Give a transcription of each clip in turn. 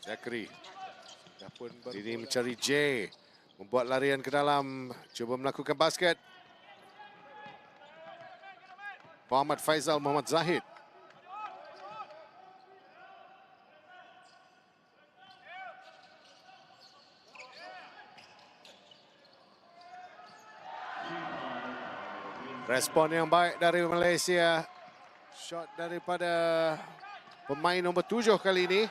Zachary dah pun ini mencari J, membuat larian ke dalam, cuba melakukan basket. Muhammad Faizal, Muhammad Zahid. Respon yang baik dari Malaysia. Shot daripada pemain nombor 7 kali ini,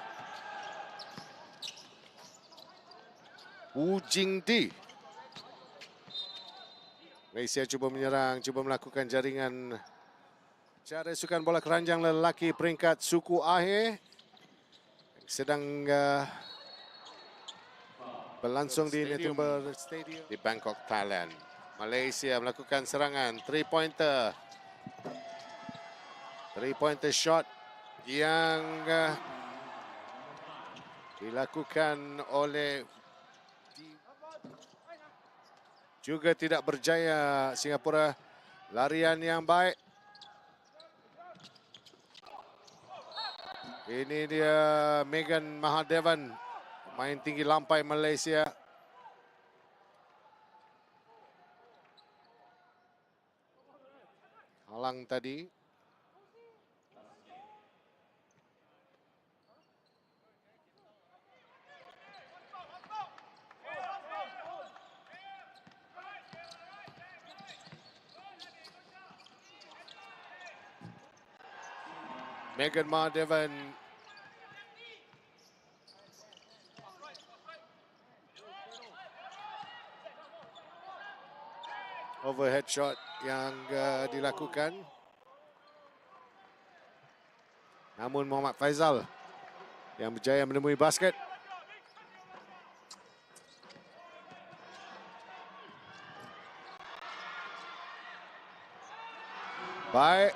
Wu Jingdi. Malaysia cuba menyerang, cuba melakukan jaringan. Cara sukan bola keranjang lelaki peringkat suku Ahir sedang berlangsung di Netumber Stadium di Bangkok, Thailand. Malaysia melakukan serangan 3-pointer. 3-pointer shot yang dilakukan oleh juga tidak berjaya Singapura. Larian yang baik. Ini dia Megan Mahadevan, main tinggi lampai Malaysia. Halang tadi. Megan Mahadevan overhead shot yang dilakukan. Namun Muhammad Faizal yang berjaya menemui basket. Baik.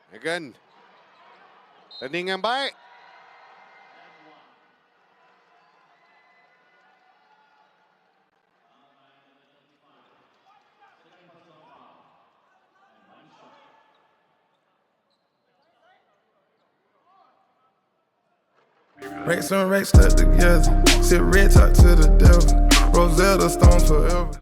Megan. Turning yang baik. Racks and racks stuck together. Sit red, talk to the devil. Rosetta Stones forever.